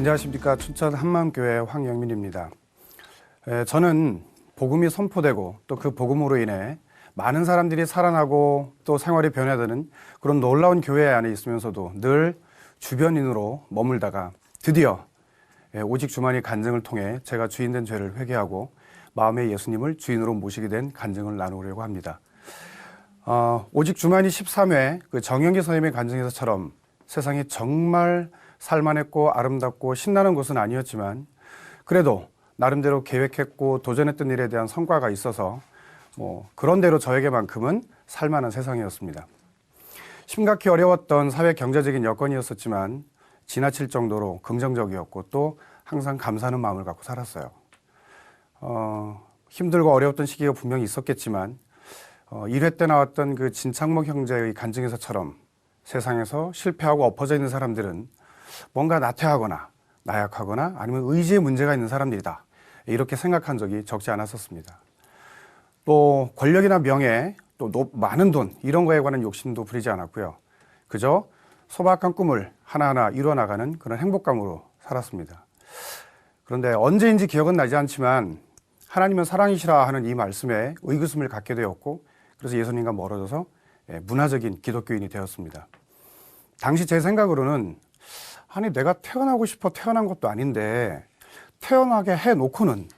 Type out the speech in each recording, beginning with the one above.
안녕하십니까. 춘천 한마음교회 황영민입니다. 저는 복음이 선포되고 또 그 복음으로 인해 많은 사람들이 살아나고 또 생활이 변화되는 그런 놀라운 교회 안에 있으면서도 늘 주변인으로 머물다가 드디어 오직 주만이 간증을 통해 제가 주인된 죄를 회개하고 마음의 예수님을 주인으로 모시게 된 간증을 나누려고 합니다. 오직 주만이 13회 그 정영기 선생님의 간증에서처럼 세상이 정말 살만했고 아름답고 신나는 곳은 아니었지만 그래도 나름대로 계획했고 도전했던 일에 대한 성과가 있어서 그런 대로 저에게만큼은 살만한 세상이었습니다. 심각히 어려웠던 사회 경제적인 여건이었었지만 지나칠 정도로 긍정적이었고 또 항상 감사하는 마음을 갖고 살았어요. 힘들고 어려웠던 시기가 분명히 있었겠지만 1회 때 나왔던 그 진창목 형제의 간증에서처럼 세상에서 실패하고 엎어져 있는 사람들은 뭔가 나태하거나 나약하거나 아니면 의지에 문제가 있는 사람들이다. 이렇게 생각한 적이 적지 않았었습니다. 또 권력이나 명예, 또 많은 돈 이런 거에 관한 욕심도 부리지 않았고요. 그저 소박한 꿈을 하나하나 이루어나가는 그런 행복감으로 살았습니다. 그런데 언제인지 기억은 나지 않지만 하나님은 사랑이시라 하는 이 말씀에 의구심을 갖게 되었고 그래서 예수님과 멀어져서 문화적인 기독교인이 되었습니다. 당시 제 생각으로는 아니 내가 태어나고 싶어 태어난 것도 아닌데 태어나게 해놓고는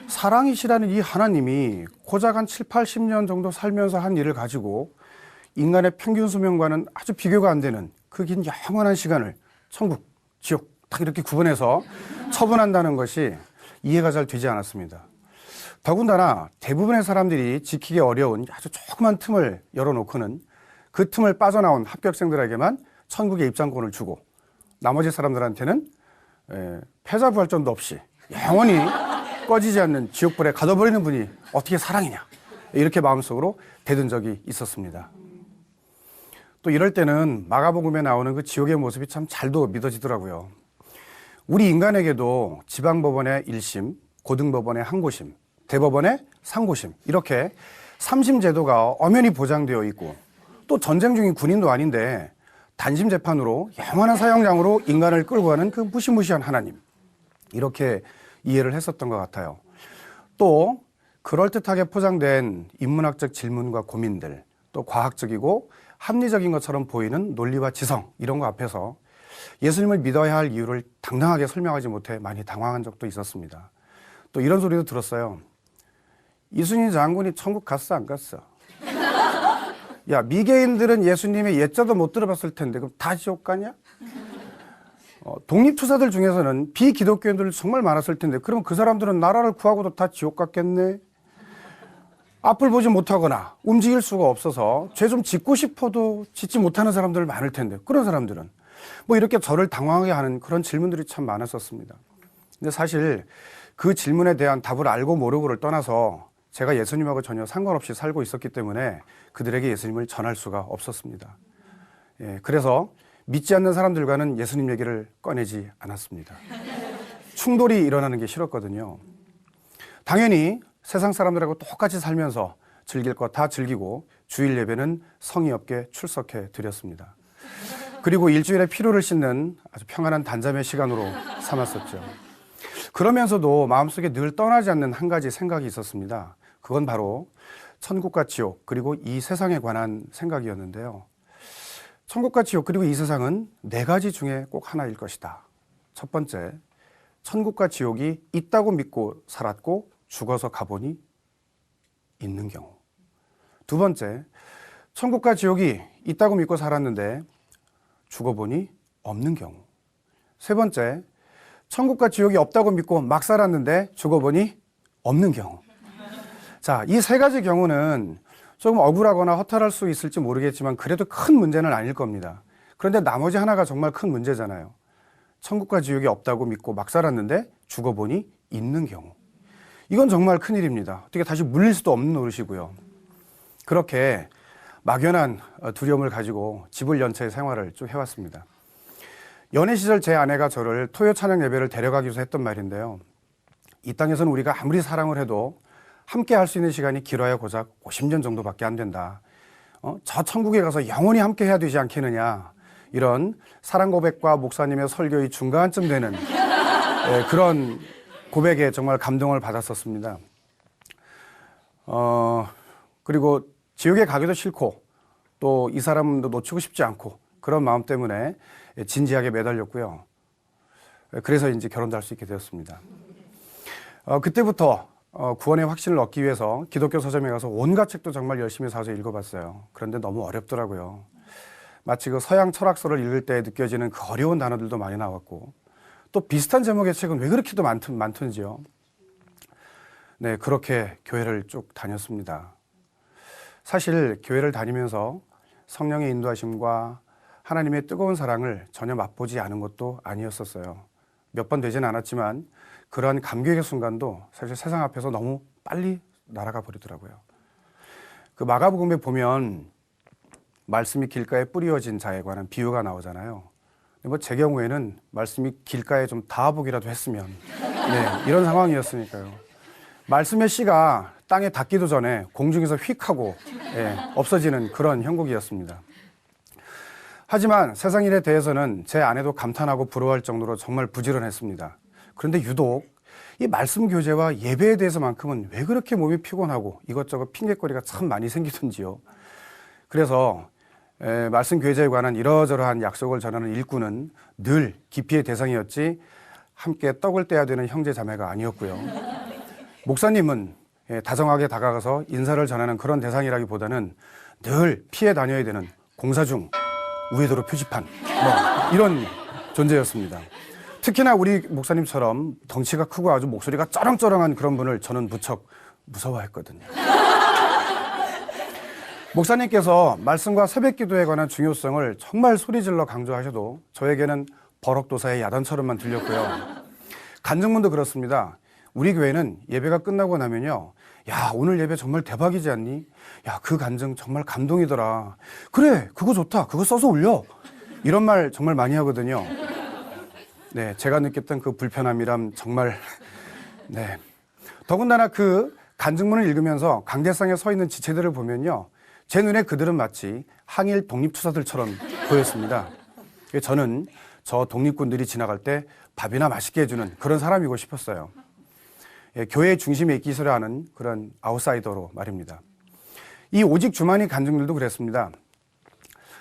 사랑이시라는 이 하나님이 고작 한 7, 80년 정도 살면서 한 일을 가지고 인간의 평균 수명과는 아주 비교가 안 되는 그 긴 영원한 시간을 천국, 지옥 딱 이렇게 구분해서 처분한다는 것이 이해가 잘 되지 않았습니다. 더군다나 대부분의 사람들이 지키기 어려운 아주 조그만 틈을 열어놓고는 그 틈을 빠져나온 합격생들에게만 천국의 입장권을 주고 나머지 사람들한테는 패자부활전도 없이 영원히 꺼지지 않는 지옥불에 가둬버리는 분이 어떻게 사랑이냐 이렇게 마음속으로 대든 적이 있었습니다. 또 이럴 때는 마가복음에 나오는 그 지옥의 모습이 참 잘도 믿어지더라고요. 우리 인간에게도 지방법원의 1심, 고등법원의 항고심, 대법원의 상고심 이렇게 3심 제도가 엄연히 보장되어 있고 또 전쟁 중인 군인도 아닌데 단심 재판으로 영원한 사형장으로 인간을 끌고 가는 그 무시무시한 하나님 이렇게 이해를 했었던 것 같아요. 또 그럴듯하게 포장된 인문학적 질문과 고민들 또 과학적이고 합리적인 것처럼 보이는 논리와 지성 이런 거 앞에서 예수님을 믿어야 할 이유를 당당하게 설명하지 못해 많이 당황한 적도 있었습니다. 또 이런 소리도 들었어요. 이순신 장군이 천국 갔어 안 갔어? 야 미개인들은 예수님의 예자도 못 들어봤을 텐데 그럼 다 지옥 가냐? 독립투사들 중에서는 비기독교인들 정말 많았을 텐데 그럼 그 사람들은 나라를 구하고도 다 지옥 갔겠네? 앞을 보지 못하거나 움직일 수가 없어서 죄 좀 짓고 싶어도 짓지 못하는 사람들 많을 텐데 그런 사람들은 이렇게 저를 당황하게 하는 그런 질문들이 참 많았었습니다. 근데 사실 그 질문에 대한 답을 알고 모르고를 떠나서 제가 예수님하고 전혀 상관없이 살고 있었기 때문에 그들에게 예수님을 전할 수가 없었습니다. 그래서 믿지 않는 사람들과는 예수님 얘기를 꺼내지 않았습니다. 충돌이 일어나는 게 싫었거든요. 당연히 세상 사람들하고 똑같이 살면서 즐길 거 다 즐기고 주일 예배는 성의 없게 출석해 드렸습니다. 그리고 일주일에 피로를 씻는 아주 평안한 단잠의 시간으로 삼았었죠. 그러면서도 마음속에 늘 떠나지 않는 한 가지 생각이 있었습니다. 그건 바로 천국과 지옥 그리고 이 세상에 관한 생각이었는데요. 천국과 지옥 그리고 이 세상은 네 가지 중에 꼭 하나일 것이다. 첫 번째, 천국과 지옥이 있다고 믿고 살았고 죽어서 가보니 있는 경우. 두 번째, 천국과 지옥이 있다고 믿고 살았는데 죽어보니 없는 경우. 세 번째, 천국과 지옥이 없다고 믿고 막 살았는데 죽어보니 없는 경우. 자, 이 세 가지 경우는 조금 억울하거나 허탈할 수 있을지 모르겠지만 그래도 큰 문제는 아닐 겁니다. 그런데 나머지 하나가 정말 큰 문제잖아요. 천국과 지옥이 없다고 믿고 막 살았는데 죽어보니 있는 경우. 이건 정말 큰일입니다. 어떻게 다시 물릴 수도 없는 노릇이고요. 그렇게 막연한 두려움을 가지고 집을 연채 생활을 쭉 해왔습니다. 연애 시절 제 아내가 저를 토요 찬양 예배를 데려가기 위해서 했던 말인데요. 이 땅에서는 우리가 아무리 사랑을 해도 함께 할 수 있는 시간이 길어야 고작 50년 정도밖에 안 된다. 저 천국에 가서 영원히 함께 해야 되지 않겠느냐. 이런 사랑 고백과 목사님의 설교의 중간쯤 되는 그런 고백에 정말 감동을 받았었습니다. 그리고 지옥에 가기도 싫고 또 이 사람도 놓치고 싶지 않고 그런 마음 때문에 진지하게 매달렸고요. 그래서 이제 결혼도 할 수 있게 되었습니다. 그때부터 구원의 확신을 얻기 위해서 기독교 서점에 가서 온갖 책도 정말 열심히 사서 읽어봤어요. 그런데 너무 어렵더라고요. 마치 그 서양 철학서를 읽을 때 느껴지는 그 어려운 단어들도 많이 나왔고 또 비슷한 제목의 책은 왜 그렇게도 많던지요. 네, 그렇게 교회를 쭉 다녔습니다. 사실 교회를 다니면서 성령의 인도하심과 하나님의 뜨거운 사랑을 전혀 맛보지 않은 것도 아니었었어요. 몇 번 되지는 않았지만 그러한 감격의 순간도 사실 세상 앞에서 너무 빨리 날아가 버리더라고요. 그 마가복음에 보면 말씀이 길가에 뿌리어진 자에 관한 비유가 나오잖아요. 뭐 제 경우에는 말씀이 길가에 좀 닿아보기라도 했으면 이런 상황이었으니까요. 말씀의 씨가 땅에 닿기도 전에 공중에서 휙 하고 없어지는 그런 형국이었습니다. 하지만 세상 일에 대해서는 제 아내도 감탄하고 부러워할 정도로 정말 부지런했습니다. 그런데 유독 이 말씀 교제와 예배에 대해서만큼은 왜 그렇게 몸이 피곤하고 이것저것 핑계거리가 참 많이 생기던지요. 그래서 말씀 교제에 관한 이러저러한 약속을 전하는 일꾼은 늘 기피의 대상이었지 함께 떡을 떼야 되는 형제 자매가 아니었고요. 목사님은 다정하게 다가가서 인사를 전하는 그런 대상이라기보다는 늘 피해 다녀야 되는 공사 중 우회도로 표지판 이런 존재였습니다. 특히나 우리 목사님처럼 덩치가 크고 아주 목소리가 쩌렁쩌렁한 그런 분을 저는 무척 무서워했거든요. 목사님께서 말씀과 새벽기도에 관한 중요성을 정말 소리질러 강조하셔도 저에게는 버럭도사의 야단처럼만 들렸고요. 간증문도 그렇습니다. 우리 교회는 예배가 끝나고 나면요, 야, 오늘 예배 정말 대박이지 않니? 야, 그 간증 정말 감동이더라. 그래, 그거 좋다. 그거 써서 올려. 이런 말 정말 많이 하거든요. 네, 제가 느꼈던 그 불편함이람 정말 더군다나 그 간증문을 읽으면서 강대상에 서 있는 지체들을 보면요, 제 눈에 그들은 마치 항일 독립투사들처럼 보였습니다. 저는 저 독립군들이 지나갈 때 밥이나 맛있게 해주는 그런 사람이고 싶었어요. 교회의 중심에 있기를 하는 그런 아웃사이더로 말입니다. 이 오직 주만이 간증들도 그랬습니다.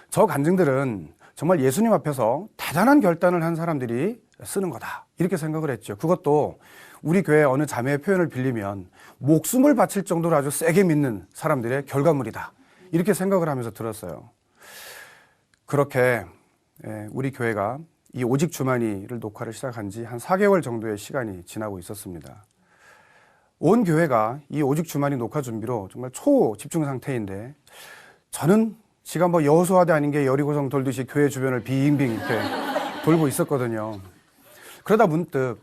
저 간증들은 정말 예수님 앞에서 대단한 결단을 한 사람들이 쓰는 거다, 이렇게 생각을 했죠. 그것도 우리 교회 어느 자매의 표현을 빌리면 목숨을 바칠 정도로 아주 세게 믿는 사람들의 결과물이다, 이렇게 생각을 하면서 들었어요. 그렇게 우리 교회가 이 오직 주만이를 녹화를 시작한 지 한 4개월 정도의 시간이 지나고 있었습니다. 온 교회가 이 오직 주만이 녹화 준비로 정말 초집중 상태인데 저는 지가 뭐 여호수아대 아닌 게 여리고성 돌듯이 교회 주변을 빙빙 이렇게 돌고 있었거든요. 그러다 문득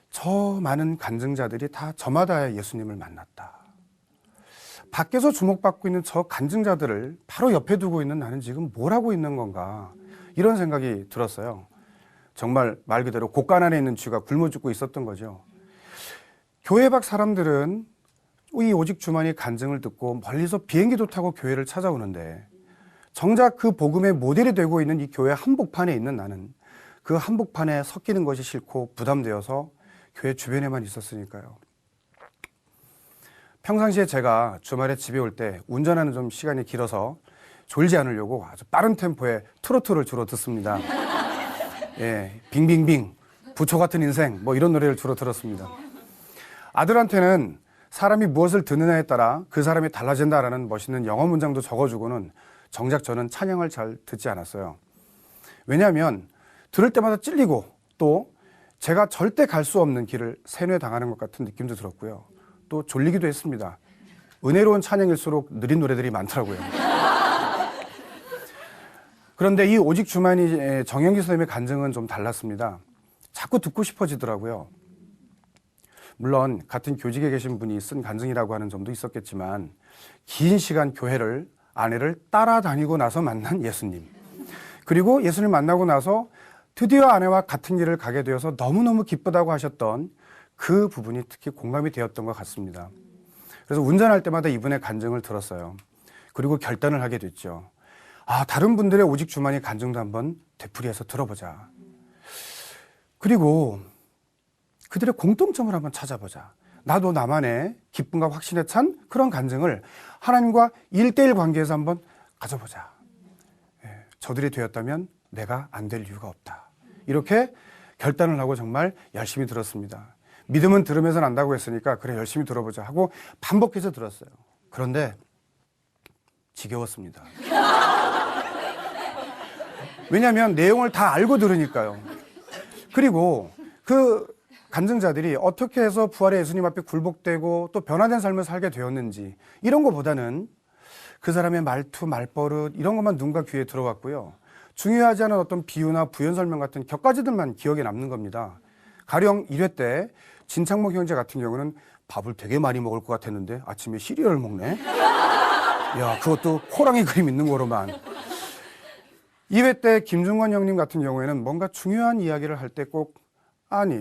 저 많은 간증자들이 다 저마다 예수님을 만났다. 밖에서 주목받고 있는 저 간증자들을 바로 옆에 두고 있는 나는 지금 뭘 하고 있는 건가, 이런 생각이 들었어요. 정말 말 그대로 곳간 안에 있는 쥐가 굶어 죽고 있었던 거죠. 교회 밖 사람들은 이 오직 주만이 간증을 듣고 멀리서 비행기도 타고 교회를 찾아오는데 정작 그 복음의 모델이 되고 있는 이 교회 한복판에 있는 나는 그 한복판에 섞이는 것이 싫고 부담되어서 교회 주변에만 있었으니까요. 평상시에 제가 주말에 집에 올 때 운전하는 좀 시간이 길어서 졸지 않으려고 아주 빠른 템포의 트로트를 주로 듣습니다. 빙빙빙, 부초 같은 인생, 뭐 이런 노래를 주로 들었습니다. 아들한테는 사람이 무엇을 듣느냐에 따라 그 사람이 달라진다라는 멋있는 영어 문장도 적어주고는 정작 저는 찬양을 잘 듣지 않았어요. 왜냐하면 들을 때마다 찔리고 또 제가 절대 갈 수 없는 길을 세뇌당하는 것 같은 느낌도 들었고요. 또 졸리기도 했습니다. 은혜로운 찬양일수록 느린 노래들이 많더라고요. 그런데 이 오직 주만이 정영기 선생님의 간증은 좀 달랐습니다. 자꾸 듣고 싶어지더라고요. 물론 같은 교직에 계신 분이 쓴 간증이라고 하는 점도 있었겠지만 긴 시간 교회를, 아내를 따라다니고 나서 만난 예수님, 그리고 예수님 만나고 나서 드디어 아내와 같은 길을 가게 되어서 너무너무 기쁘다고 하셨던 그 부분이 특히 공감이 되었던 것 같습니다. 그래서 운전할 때마다 이분의 간증을 들었어요. 그리고 결단을 하게 됐죠. 다른 분들의 오직 주만의 간증도 한번 되풀이해서 들어보자. 그리고 그들의 공통점을 한번 찾아보자. 나도 나만의 기쁨과 확신에 찬 그런 간증을 하나님과 1대1 관계에서 한번 가져보자. 저들이 되었다면 내가 안 될 이유가 없다. 이렇게 결단을 하고 정말 열심히 들었습니다. 믿음은 들으면서 난다고 했으니까 그래 열심히 들어보자 하고 반복해서 들었어요. 그런데 지겨웠습니다. 왜냐하면 내용을 다 알고 들으니까요. 그리고 그 간증자들이 어떻게 해서 부활의 예수님 앞에 굴복되고 또 변화된 삶을 살게 되었는지 이런 것보다는 그 사람의 말투, 말버릇 이런 것만 눈과 귀에 들어갔고요. 중요하지 않은 어떤 비유나 부연 설명 같은 격가지들만 기억에 남는 겁니다. 가령 1회 때 진창목 형제 같은 경우는 밥을 되게 많이 먹을 것 같았는데 아침에 시리얼을 먹네. 야, 그것도 호랑이 그림 있는 거로만. 2회 때 김중관 형님 같은 경우에는 뭔가 중요한 이야기를 할 때 꼭 아니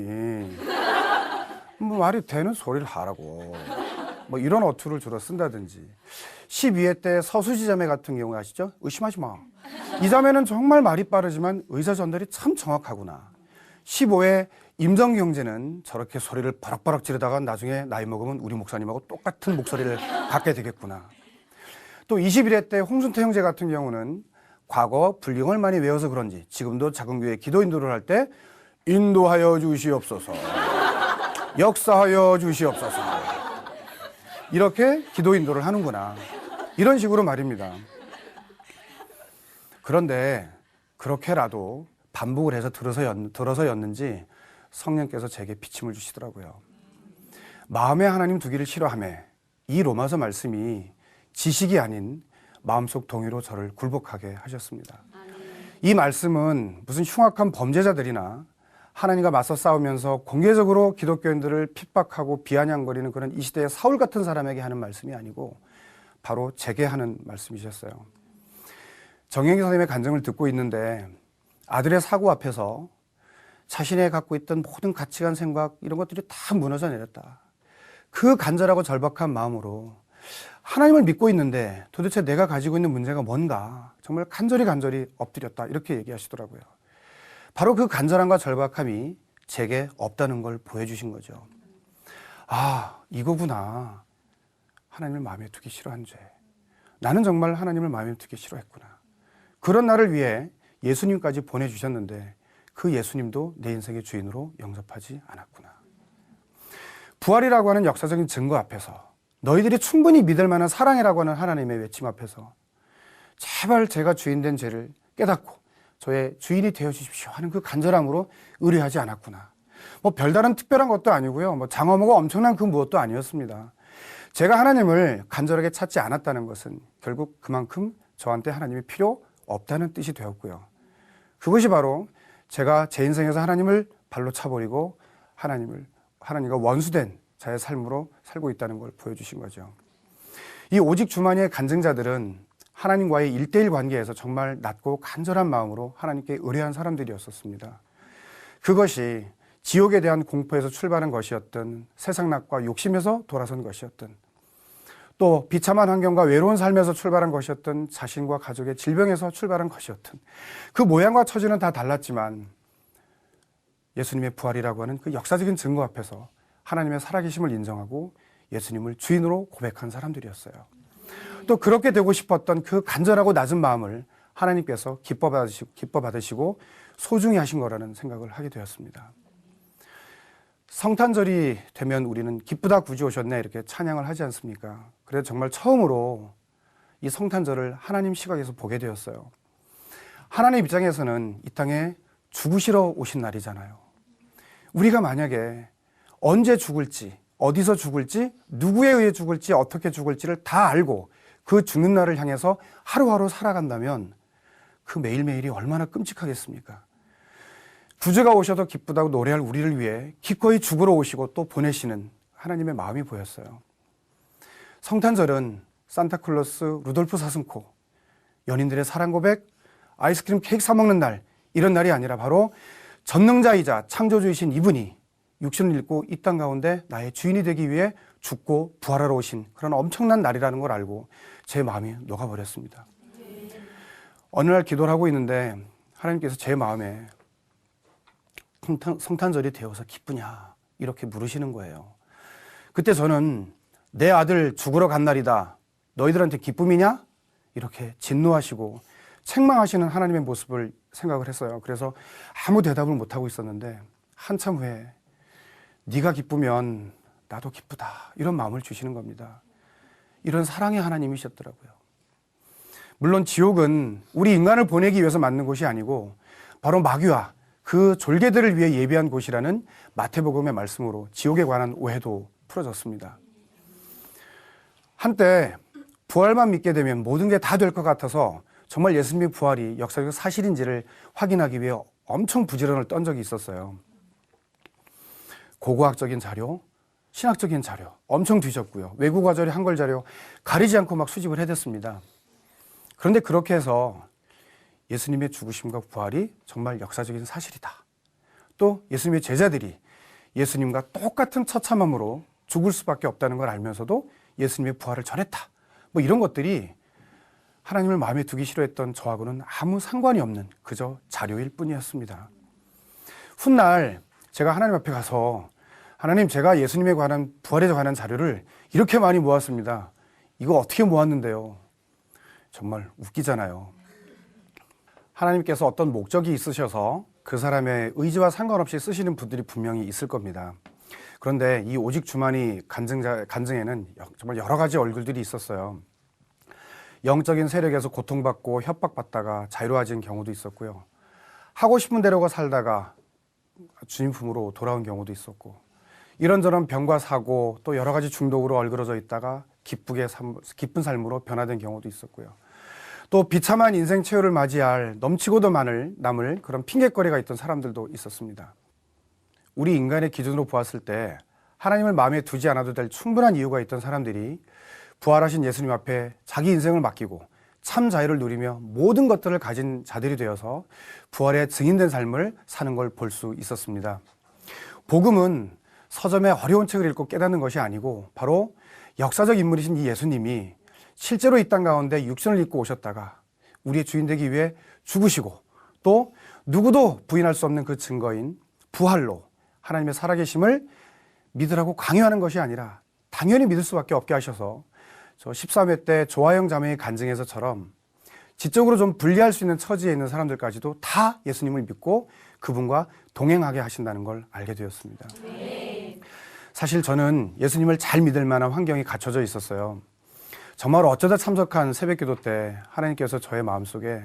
뭐 말이 되는 소리를 하라고 뭐 이런 어투를 주로 쓴다든지. 12회 때 서수지 자매 같은 경우 아시죠? 의심하지 마. 이 자매는 정말 말이 빠르지만 의사 전달이 참 정확하구나. 15회 임정 형제는 저렇게 소리를 버럭버럭 지르다가 나중에 나이 먹으면 우리 목사님하고 똑같은 목소리를 갖게 되겠구나. 또 21회 때 홍순태 형제 같은 경우는 과거 불경을 많이 외워서 그런지 지금도 작은 교회 기도 인도를 할 때 인도하여 주시옵소서, 역사하여 주시옵소서 이렇게 기도 인도를 하는구나. 이런 식으로 말입니다. 그런데 그렇게라도 반복을 해서 들어서였는지 성령께서 제게 비침을 주시더라고요. 마음에 하나님 두기를 싫어하며 이 로마서 말씀이 지식이 아닌 마음속 동의로 저를 굴복하게 하셨습니다. 이 말씀은 무슨 흉악한 범죄자들이나 하나님과 맞서 싸우면서 공개적으로 기독교인들을 핍박하고 비아냥거리는 그런 이 시대의 사울 같은 사람에게 하는 말씀이 아니고 바로 제게 하는 말씀이셨어요. 정영기 선생님의 간증을 듣고 있는데 아들의 사고 앞에서 자신의 갖고 있던 모든 가치관, 생각 이런 것들이 다 무너져 내렸다. 그 간절하고 절박한 마음으로 하나님을 믿고 있는데 도대체 내가 가지고 있는 문제가 뭔가 정말 간절히 엎드렸다 이렇게 얘기하시더라고요. 바로 그 간절함과 절박함이 제게 없다는 걸 보여주신 거죠. 이거구나. 하나님을 마음에 두기 싫어한 죄. 나는 정말 하나님을 마음에 두기 싫어했구나. 그런 나를 위해 예수님까지 보내주셨는데 그 예수님도 내 인생의 주인으로 영접하지 않았구나. 부활이라고 하는 역사적인 증거 앞에서 너희들이 충분히 믿을 만한 사랑이라고 하는 하나님의 외침 앞에서 제발 제가 주인된 죄를 깨닫고 저의 주인이 되어 주십시오 하는 그 간절함으로 의뢰하지 않았구나. 뭐 별다른 특별한 것도 아니고요. 뭐 장엄하고 엄청난 그 무엇도 아니었습니다. 제가 하나님을 간절하게 찾지 않았다는 것은 결국 그만큼 저한테 하나님이 필요 없다는 뜻이 되었고요. 그것이 바로 제가 제 인생에서 하나님을 발로 차버리고 하나님과 원수된 자의 삶으로 살고 있다는 걸 보여주신 거죠. 이 오직 주만의 간증자들은 하나님과의 1대1 관계에서 정말 낮고 간절한 마음으로 하나님께 의뢰한 사람들이었었습니다. 그것이 지옥에 대한 공포에서 출발한 것이었든 세상낙과 욕심에서 돌아선 것이었든 또 비참한 환경과 외로운 삶에서 출발한 것이었든 자신과 가족의 질병에서 출발한 것이었든 그 모양과 처지는 다 달랐지만 예수님의 부활이라고 하는 그 역사적인 증거 앞에서 하나님의 살아계심을 인정하고 예수님을 주인으로 고백한 사람들이었어요. 또 그렇게 되고 싶었던 그 간절하고 낮은 마음을 하나님께서 기뻐 받으시고 소중히 하신 거라는 생각을 하게 되었습니다. 성탄절이 되면 우리는 기쁘다 구주 오셨네 이렇게 찬양을 하지 않습니까? 그래서 정말 처음으로 이 성탄절을 하나님 시각에서 보게 되었어요. 하나님 입장에서는 이 땅에 죽으시러 오신 날이잖아요. 우리가 만약에 언제 죽을지, 어디서 죽을지, 누구에 의해 죽을지, 어떻게 죽을지를 다 알고 그 죽는 날을 향해서 하루하루 살아간다면 그 매일매일이 얼마나 끔찍하겠습니까? 구주가 오셔도 기쁘다고 노래할 우리를 위해 기꺼이 죽으러 오시고 또 보내시는 하나님의 마음이 보였어요. 성탄절은 산타클로스, 루돌프 사슴코, 연인들의 사랑 고백, 아이스크림 케이크 사 먹는 날 이런 날이 아니라 바로 전능자이자 창조주이신 이분이 육신을 잃고 이 땅 가운데 나의 주인이 되기 위해 죽고 부활하러 오신 그런 엄청난 날이라는 걸 알고 제 마음이 녹아버렸습니다. 어느 날 기도를 하고 있는데 하나님께서 제 마음에 성탄절이 되어서 기쁘냐 이렇게 물으시는 거예요. 그때 저는 내 아들 죽으러 간 날이다. 너희들한테 기쁨이냐? 이렇게 진노하시고 책망하시는 하나님의 모습을 생각을 했어요. 그래서 아무 대답을 못하고 있었는데 한참 후에 네가 기쁘면 나도 기쁘다 이런 마음을 주시는 겁니다. 이런 사랑의 하나님이셨더라고요. 물론 지옥은 우리 인간을 보내기 위해서 만든 곳이 아니고 바로 마귀와 그 졸개들을 위해 예비한 곳이라는 마태복음의 말씀으로 지옥에 관한 오해도 풀어졌습니다. 한때 부활만 믿게 되면 모든 게 다 될 것 같아서 정말 예수님의 부활이 역사적 사실인지를 확인하기 위해 엄청 부지런을 떤 적이 있었어요. 고고학적인 자료, 신학적인 자료 엄청 뒤졌고요. 외국어 자료, 한글 자료 가리지 않고 막 수집을 해댔습니다. 그런데 그렇게 해서 예수님의 죽으심과 부활이 정말 역사적인 사실이다. 또 예수님의 제자들이 예수님과 똑같은 처참함으로 죽을 수밖에 없다는 걸 알면서도 예수님의 부활을 전했다. 뭐 이런 것들이 하나님을 마음에 두기 싫어했던 저하고는 아무 상관이 없는 그저 자료일 뿐이었습니다. 훗날 제가 하나님 앞에 가서 하나님, 제가 예수님에 관한 부활에 관한 자료를 이렇게 많이 모았습니다. 이거 어떻게 모았는데요? 정말 웃기잖아요. 하나님께서 어떤 목적이 있으셔서 그 사람의 의지와 상관없이 쓰시는 분들이 분명히 있을 겁니다. 그런데 이 오직 주만이 간증에는 정말 여러 가지 얼굴들이 있었어요. 영적인 세력에서 고통받고 협박받다가 자유로워진 경우도 있었고요. 하고 싶은 대로가 살다가 주님 품으로 돌아온 경우도 있었고, 이런저런 병과 사고 또 여러 가지 중독으로 얼그러져 있다가 기쁜 삶으로 변화된 경우도 있었고요. 또 비참한 인생 최후를 맞이할 넘치고도 남을 그런 핑계거리가 있던 사람들도 있었습니다. 우리 인간의 기준으로 보았을 때 하나님을 마음에 두지 않아도 될 충분한 이유가 있던 사람들이 부활하신 예수님 앞에 자기 인생을 맡기고 참 자유를 누리며 모든 것들을 가진 자들이 되어서 부활의 증인된 삶을 사는 걸 볼 수 있었습니다. 복음은 서점에 어려운 책을 읽고 깨닫는 것이 아니고 바로 역사적 인물이신 이 예수님이 실제로 이 땅 가운데 육신을 입고 오셨다가 우리의 주인 되기 위해 죽으시고 또 누구도 부인할 수 없는 그 증거인 부활로 하나님의 살아계심을 믿으라고 강요하는 것이 아니라 당연히 믿을 수밖에 없게 하셔서 저 13회 때 조아영 자매의 간증에서처럼 지적으로 좀 분리할 수 있는 처지에 있는 사람들까지도 다 예수님을 믿고 그분과 동행하게 하신다는 걸 알게 되었습니다. 사실 저는 예수님을 잘 믿을 만한 환경이 갖춰져 있었어요. 정말 어쩌다 참석한 새벽기도 때 하나님께서 저의 마음속에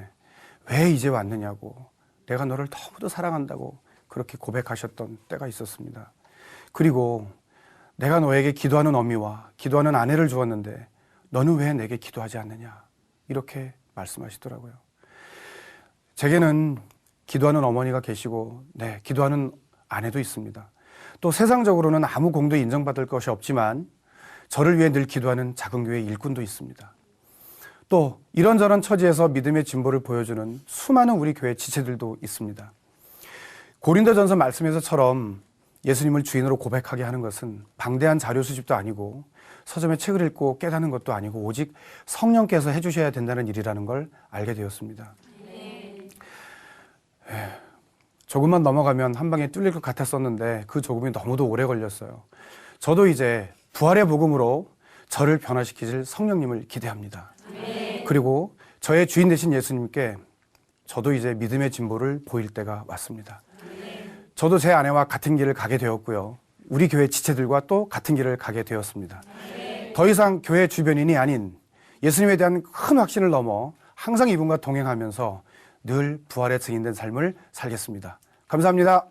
왜 이제 왔느냐고, 내가 너를 너무도 사랑한다고 그렇게 고백하셨던 때가 있었습니다. 그리고 내가 너에게 기도하는 어미와 기도하는 아내를 주었는데 너는 왜 내게 기도하지 않느냐, 이렇게 말씀하시더라고요. 제게는 기도하는 어머니가 계시고 기도하는 아내도 있습니다. 또 세상적으로는 아무 공도 인정받을 것이 없지만 저를 위해 늘 기도하는 작은 교회 일꾼도 있습니다. 또 이런저런 처지에서 믿음의 진보를 보여주는 수많은 우리 교회 지체들도 있습니다. 고린도전서 말씀에서처럼 예수님을 주인으로 고백하게 하는 것은 방대한 자료 수집도 아니고 서점에 책을 읽고 깨닫는 것도 아니고 오직 성령께서 해주셔야 된다는 일이라는 걸 알게 되었습니다. 조금만 넘어가면 한 방에 뚫릴 것 같았었는데 그 조금이 너무도 오래 걸렸어요. 저도 이제 부활의 복음으로 저를 변화시키실 성령님을 기대합니다. 그리고 저의 주인 되신 예수님께 저도 이제 믿음의 진보를 보일 때가 왔습니다. 저도 제 아내와 같은 길을 가게 되었고요. 우리 교회 지체들과 또 같은 길을 가게 되었습니다. 더 이상 교회 주변인이 아닌 예수님에 대한 큰 확신을 넘어 항상 이분과 동행하면서 늘 부활의 증인된 삶을 살겠습니다. 감사합니다.